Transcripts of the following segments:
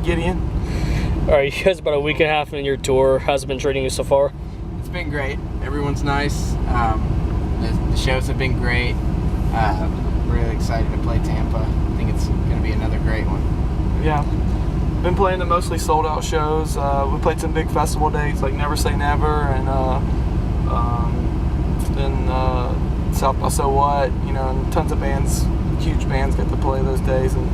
Gideon. All right, you guys about a week and a half in your tour. How's it been treating you so far? It's been great. Everyone's nice. The shows have been great. Really excited to play Tampa. I think it's going to be another great one. Yeah. Been playing the mostly sold out shows. We played some big festival dates like Never Say Never and then South by So What, you know, and tons of bands, huge bands get to play those days, and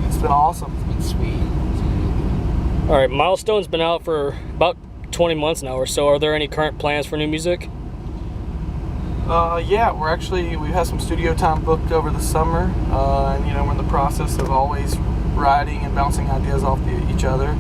it's been awesome. It's been sweet. All right, Milestone's been out for about 20 months now or so. Are there any current plans for new music? Yeah, we have some studio time booked over the summer, and you know, we're in the process of always writing and bouncing ideas off each other.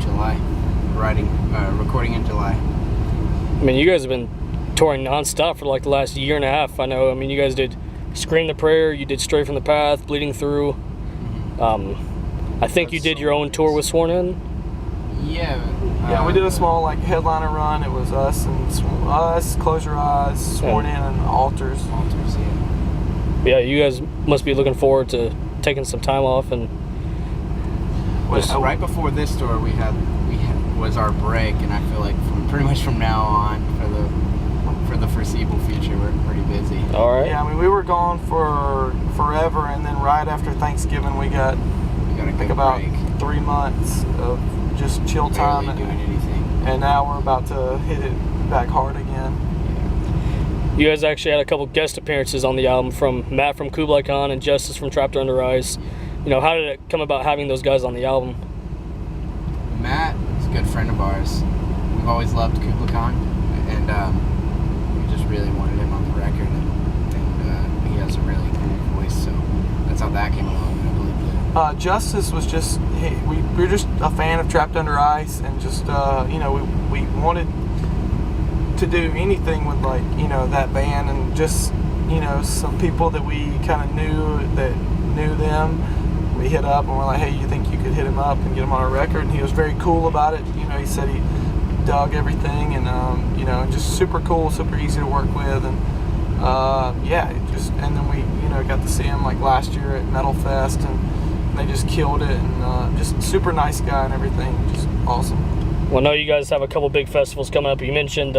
July, recording in July. I mean, you guys have been touring nonstop for like the last year and a half. I know. I mean, you guys did Scream the Prayer, you did Stray from the Path, Bleeding Through. I think you did your own tour with Sworn In. Yeah. Yeah, we did a small like headliner run. It was us, Close Your Eyes, Sworn In, and Altars. Altars, yeah. Yeah, you guys must be looking forward to taking some time off and. Right before this tour, was our break, and I feel like pretty much from now on for the foreseeable future, we're pretty busy. All right. Yeah, I mean, we were gone for forever, and then right after Thanksgiving, we got a good about break. 3 months of just chill time, Barely doing anything. and now we're about to hit it back hard again. You guys actually had a couple guest appearances on the album from Matt from Kublai Khan and Justice from Trapped Under Ice. You know, how did it come about having those guys on the album? Matt is a good friend of ours. We've always loved Kublai Khan, and we just really wanted him on the record, and he has a really cool voice, so that's how that came along, I believe. Justice was just, we were just a fan of Trapped Under Ice, and just, you know, we wanted to do anything with, like, you know, that band, and just, you know, some people that we kind of knew them, we hit up and we're like, hey, you think you could hit him up and get him on a record? And he was very cool about it. You know, he said he dug everything, and you know, just super cool, super easy to work with, and yeah, and then we, you know, got to see him like last year at Metal Fest, and they just killed it, and just super nice guy and everything, just awesome. Well, I know you guys have a couple big festivals coming up. You mentioned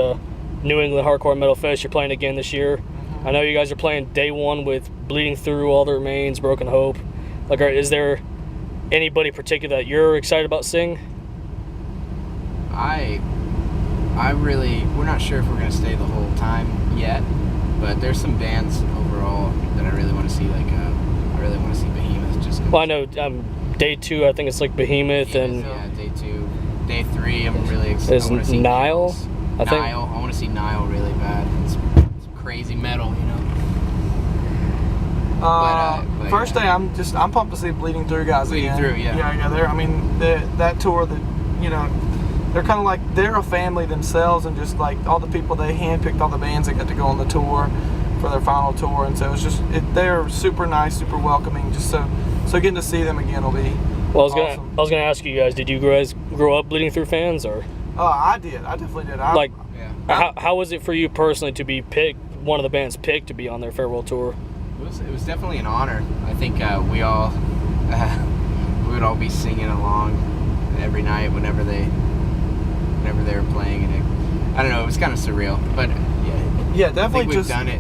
New England Hardcore Metal Fest. You're playing again this year. Mm-hmm. I know you guys are playing day one with Bleeding Through, All That Remains, Broken Hope. Like, is there anybody particular that you're excited about seeing? We're not sure if we're going to stay the whole time yet, but there's some bands overall that I really want to see. Like, I really want to see Behemoth. Well, I know day 2, I think it's like Behemoth, and yeah, day 2. Day 3, I'm really excited. Is Nile? I want to see Nile really bad. It's crazy metal, you know. First day, I'm pumped to see Bleeding Through guys again. Bleeding Through, yeah. I mean, that tour, that, you know, they're kind of like, they're a family themselves, and just like all the people, they handpicked all the bands that got to go on the tour for their final tour, and so it's just, they're super nice, super welcoming, just so getting to see them again will be awesome. I was gonna ask you guys, did you guys grow up Bleeding Through fans, or? I did. I definitely did. How was it for you personally to be one of the bands picked to be on their farewell tour? It was definitely an honor. I think we would all be singing along every night whenever they were playing, and I don't know, it was kind of surreal. But yeah, definitely. I think we've done it.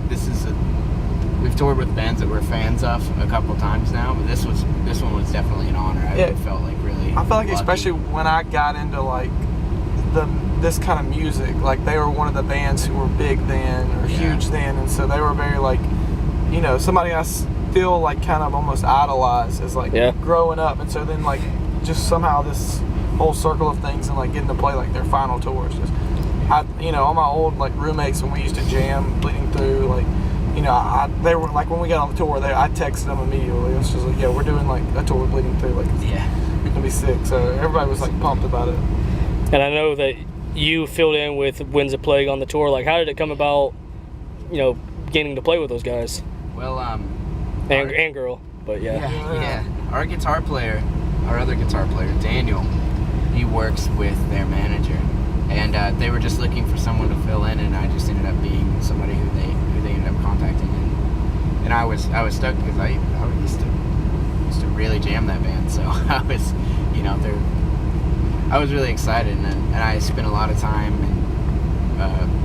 We've toured with bands that we're fans of a couple times now, but this one was definitely an honor. I felt like really. I felt like lucky. Especially when I got into like this kind of music, like they were one of the bands who were big then or huge then, and so they were very like, you know, somebody I still like kind of almost idolize as like growing up, and so then like just somehow this whole circle of things and like getting to play like their final tours, just you know, all my old like roommates when we used to jam Bleeding Through, like, you know, they were like, when we got on the tour, I texted them immediately. It was just like, yeah, we're doing like a tour with Bleeding Through, like it's gonna be sick. So everybody was like pumped about it. And I know that you filled in with Winds of Plague on the tour. Like, how did it come about, you know, getting to play with those guys? Well, and girl, but yeah. Our guitar player, our other guitar player, Daniel, he works with their manager, and they were just looking for someone to fill in, and I just ended up being somebody who they ended up contacting, and I was stoked because I used to used to really jam that band. So I was, you know, I was really excited, and I spent a lot of time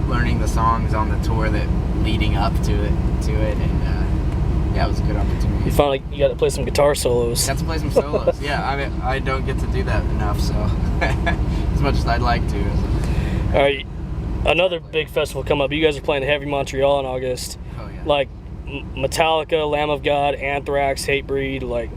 learning the songs on the tour that leading up to it, and yeah, it was a good opportunity. You finally got to play some guitar solos. Got to play some solos. Yeah, I mean, I don't get to do that enough, so as much as I'd like to. All right, another big festival come up. You guys are playing Heavy Montreal in August. Oh yeah. Like Metallica, Lamb of God, Anthrax, Hatebreed. Like,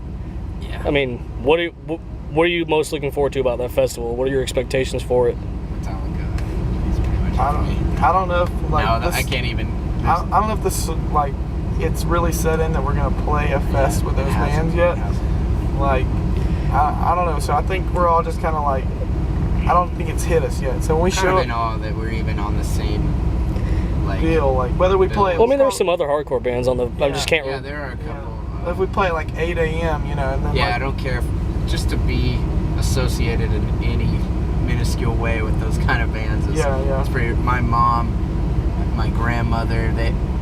Yeah. I mean, what are you most looking forward to about that festival? What are your expectations for it? Metallica is pretty much it for me. I don't know if like No, this, I can't even. I don't know if this like it's really set in that we're gonna play a fest with those It hasn't, bands yet. it hasn't. Like I don't know. So I think we're all just kind of like I don't think it's hit us yet. So when we Kind show of in awe that we're even on the same like deal, like whether we play. Well, I mean, there's some other hardcore bands on the. I just can't. Yeah, there are a couple. If we play like 8 a.m., you know, and then Yeah, like, I don't care just to be associated in any minuscule way with those kind of bands. Yeah. It's pretty. My mom, my grandmother,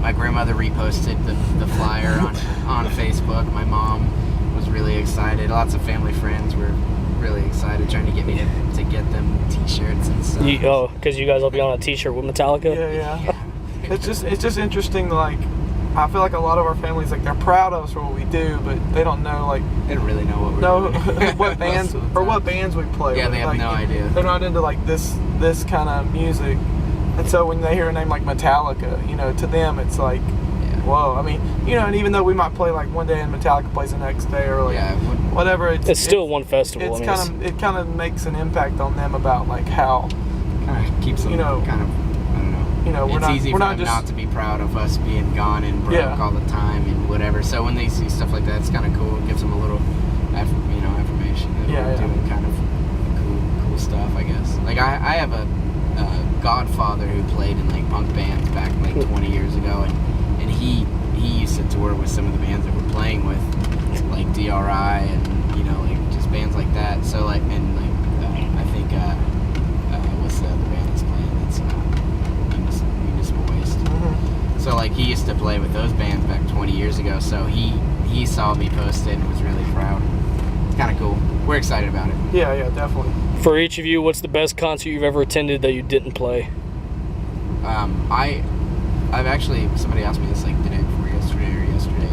my grandmother reposted the flyer on Facebook. My mom was really excited. Lots of family friends were really excited, trying to get me to get them T-shirts and stuff. Because you guys will be on a T-shirt with Metallica. Yeah. It's just interesting. Like I feel like a lot of our families like they're proud of us for what we do, but they don't know like They don't really know what we're doing. what bands Most of the or what time. bands we play. Yeah, with. they have Like, no idea. They're not into like this kind of music, and so when they hear a name like Metallica, you know, to them it's like, whoa. I mean, you know, and even though we might play like one day and Metallica plays the next day or like whatever, It's still one festival. It's it kind of makes an impact on them about like how kind of keeps them, you know, kind of, I don't know. You know, It's easy for them not to be proud of us being gone and broke all the time and whatever. So when they see stuff like that, it's kind of cool. It gives them a little, affirmation that we're doing kind of cool stuff, I guess. Like I have a godfather who played in like punk bands back like 20 years ago, and he used to tour with some of the bands that we're playing with, like DRI and like just bands like that. So like and like I think what's the other band that's playing? That's Municipal Waste. Mm-hmm. So like he used to play with those bands back 20 years ago. So he saw me post it and was really proud. It's kind of cool. We're excited about it. Yeah, definitely. For each of you, what's the best concert you've ever attended that you didn't play? I've actually, somebody asked me this like the day before yesterday.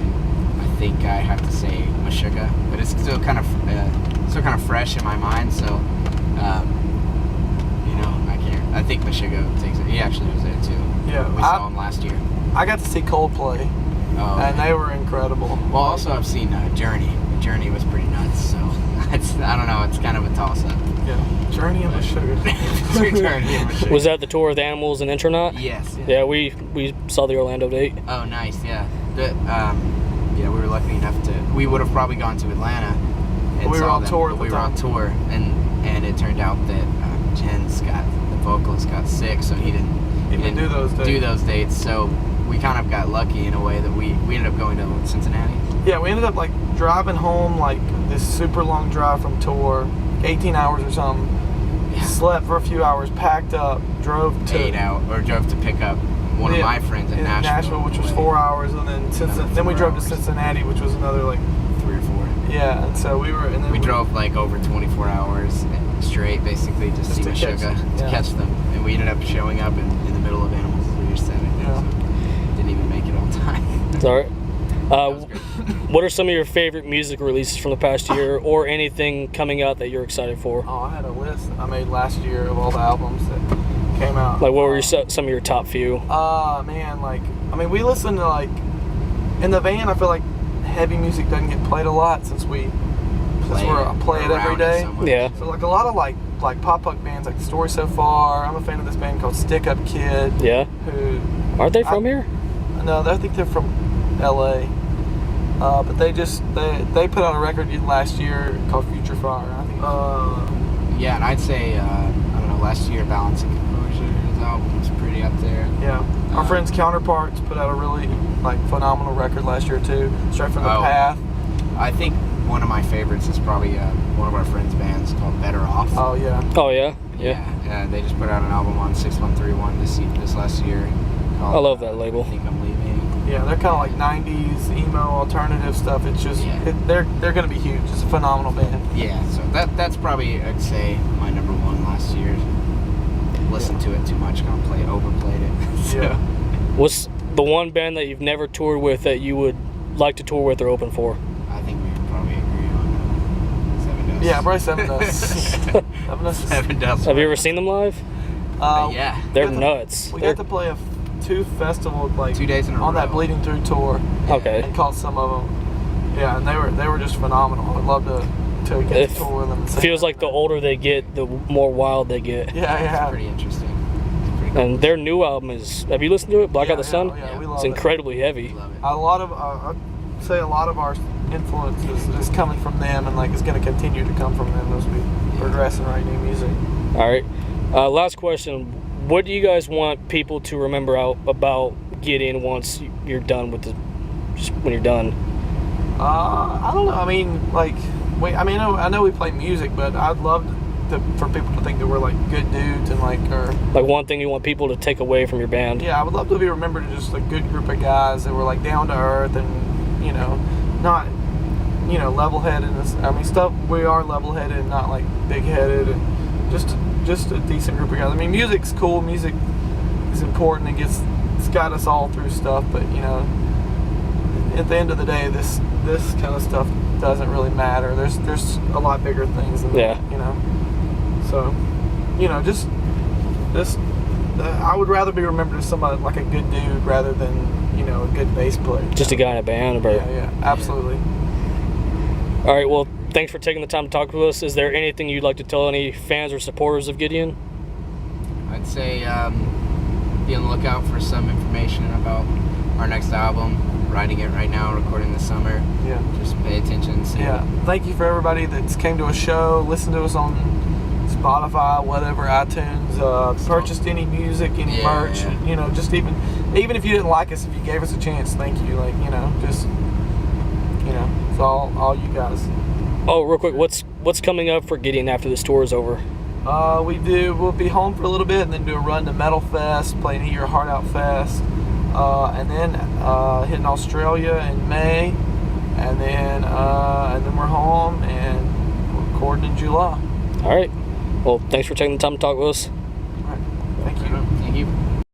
I think I have to say Meshuggah, but it's still kind of fresh in my mind. So, I can't. I think Meshuggah takes it. He actually was there too. Yeah, we saw him last year. I got to see Coldplay, and they were incredible. Well, also I've seen Journey. Journey was pretty nuts. So I don't know. It's kind of a toss up. Yeah, Journey and Meshuggah. Journey and Meshuggah. Was that the Tour of the Animals and Intronaut? Yes. Yeah, we saw the Orlando date. Oh, nice. Yeah. We were lucky enough to. We would have probably gone to Atlanta and we were saw on them, tour. But we were on tour, and it turned out that the vocalist got sick, so he didn't do those dates. So we kind of got lucky in a way that we ended up going to Cincinnati. Yeah, we ended up like driving home like this super long drive from tour, 18 hours or something. Yeah. Slept for a few hours, packed up, drove to pick up one of my friends in Nashville, which was 4 hours, and then we drove to Cincinnati, which was another like 3 or 4. Yeah, and so we drove like over 24 hours straight, basically, just to see Meshuggah to catch them, and we ended up showing up in the middle of Animals as we were said. So didn't even make it on time. It's all right. What are some of your favorite music releases from the past year, or anything coming out that you're excited for? Oh, I had a list I made last year of all the albums that came out. Like, what were some of your top few? Man, we listen to like in the van. I feel like heavy music doesn't get played a lot since we play it every day. Yeah. So like a lot of like pop punk bands like Story So Far. I'm a fan of this band called Stick Up Kid. Yeah. Who aren't they from here? No, I think they're from LA. But they put out a record last year called Future Fire. I think. Yeah, and I'd say last year Balance and Composure, his album was pretty up there. Yeah. Our friends Counterparts put out a really phenomenal record last year too. Straight from the Path. I think one of my favorites is probably one of our friends' bands called Better Off. Oh yeah. Oh yeah. Yeah. They just put out an album on 6131 this last year. Called, I love that label. I Think I'm Leaving. Yeah, they're kind of like '90s emo alternative stuff. It's just they're gonna be huge. It's a phenomenal band. Yeah, so that's probably, I'd say, my number one last year. Listened to it too much, overplayed it. So. Yeah. What's the one band that you've never toured with that you would like to tour with or open for? I think we would probably agree on Seven Dust. Yeah, probably Seven Dust. Seven Dust. Have you ever seen them live? Yeah. They're nuts. We got to play two festivals like 2 days in a row on that Bleeding Through tour. Okay. And caught some of them. Yeah, and they were just phenomenal. I'd love to get to tour with them. Feels like the older they get, the more wild they get. Yeah. It's pretty interesting. And their new album is, have you listened to it? Black Out the Sun? Yeah, we love it's it. incredibly heavy. Love it. I'd say a lot of our influence is coming from them, and like it's going to continue to come from them as we progress and write new music. All right. Last question. What do you guys want people to remember about Gideon once you're done with when you're done? I don't know. I mean, like, I know we play music, but I'd love for people to think that we're like good dudes and like one thing you want people to take away from your band. Yeah, I would love to be remembered as just a good group of guys that were like down to earth and not level-headed. I mean, we are level-headed and not like big-headed, and just a decent group of guys. I mean, music's cool. Music is important. It's got us all through stuff, but at the end of the day, this kind of stuff doesn't really matter. There's a lot bigger things than that, So, just I would rather be remembered as somebody like a good dude rather than a good bass player. Just a guy in a band, or yeah, absolutely. All right, well, thanks for taking the time to talk with us. Is there anything you'd like to tell any fans or supporters of Gideon? I'd say be on the lookout for some information about our next album. Writing it right now, recording this summer. Yeah. Just pay attention. Thank you for everybody that's came to a show, listened to us on Spotify, whatever, iTunes, purchased any music, any merch. Yeah. Just even if you didn't like us, if you gave us a chance, thank you. Like, it's all you guys. Oh, real quick, what's coming up for Gideon after this tour is over? We'll be home for a little bit and then do a run to Metal Fest, play an Eat Your Heart Out Fest, and then hitting Australia in May, and then we're home and recording in July. All right. Well, thanks for taking the time to talk with us.